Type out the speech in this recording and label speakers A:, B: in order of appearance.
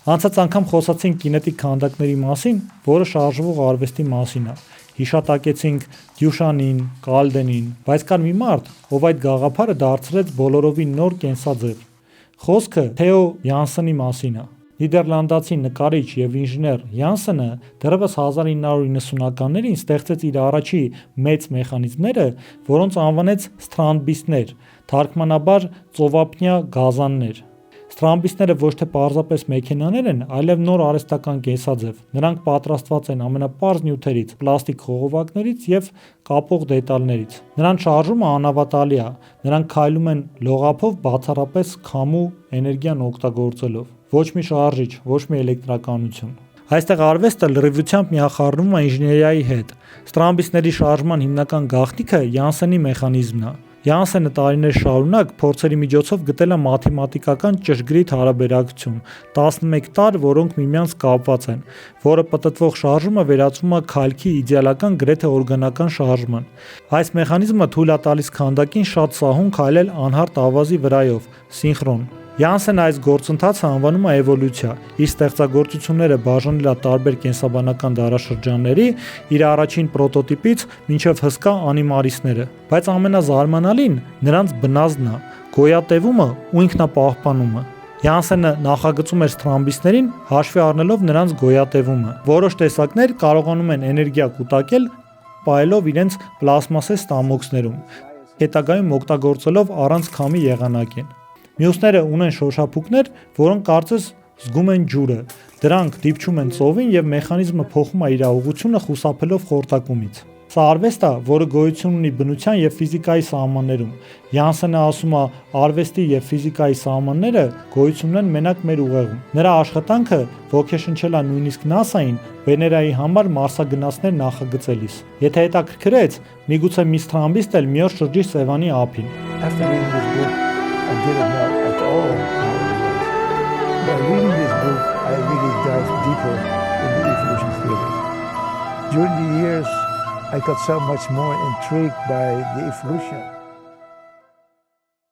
A: Անցած անգամ խոսացինք կինետիկ քանդակների մասին, որը շարժվող արվեստի մասին է։ Հիշատակեցինք Դյուշանին, Կալդենին, բայց կար մի մարդ, ով այդ գաղափարը դարձրեց բոլորովին նոր կենսաձև։ Խոսքը Թեո Յանսենի մասին է։ Նիդերլանդացի նկարիչ եւ ինժեներ Յանսենը դեռևս 1990-ականներին ստեղծեց իր առաջի մեծ մեխանիզմները, որոնց անվանեց սթրամբիստներ, թարգմանաբար ծովափնյա գազաններ։ Սթրամբիստները ոչ թե պարզապես մեքենաներ են, այլև նոր արհեստական կենսաձև։ Նրանք պատրաստված են ամենապարզ նյութերից, պլաստիկ խողովակներից եւ կապող դետալներից։ Նրանց շարժումը անհավատալի է։ Նրանք քայլում են լողափով բացառապես քամու էներգիան օգտագործելով։ Ոչ մի շարժիչ, ոչ մի էլեկտրականություն։ Այստեղ արվեստը լրիվությամբ միախառնվում է ինժեներիայի հետ։ Սթրամբիստների շարժման հիմնական գաղտնիքը Յանսենի մեխանիզմն է։ Յանսենը տարիներ շարունակ փորձերի միջոցով գտել է մաթեմատիկական ճշգրիտ հարաբերակցություն 11 տարր, որոնք միմյանց կապված են, որը պտտվող շարժումը վերածվում է քայլքի իդեալական գրեթե օրգանական շարժման։ Այս մեխանիզմը թույլ է տալիս քանդակին շատ սահուն քայլել անհարթ ավազի վրայով, սինխրոն։ Յանսենը այս գործընթացը անվանում է էվոլյուցիա։ Իր ստեղծագործությունները բաժանել է տարբեր կենսաբանական դարաշրջանների, իր առաջին պրոտոտիպից մինչև հսկա անիմալիստները։ Բայց ամենազարմանալին նրանց բնազդն է, գոյատևումը ու ինքնապահպանումը։ Յանսենը նախագծում էր սթրամբիստներին հաշվի առնելով նրանց գոյատևումը։ Որոշ տեսակներ կարողանում են էներգիա կուտակել, պահելով իրենց պլաստմասե ստամոքսներում, հետագայում օգտագործելով առանց քամի եղանակին։ Մյուսները ունեն շոշափուկներ, որոնք կարծես զգում են ջուրը։ Դրանք դիպչում են ծովին եւ մեխանիզմը փոխում է իր ուղղությունը խուսափելով խորտակումից։ Սա արվեստ է, որը գոյություն ունի բնության եւ ֆիզիկայի սահմաններում։ Յանսենը ասում է, արվեստի եւ ֆիզիկայի սահմանները գոյություն ունեն մենակ մեր ուղեղում։ Նրա աշխատանքը ոգեշնչել է նույնիսկ ՆԱՍԱ-ին Վեներայի համար մարսագնացներ նախագծելիս։ Եթե հետաքրքրեց, միգուցե մի սթրամբիստ էլ մի օր շրջի Սևանի ափին։
B: I didn't know at all how it was. By reading this book, I really dived deeper in the evolution theory. During the years, I got so much more intrigued by the evolution.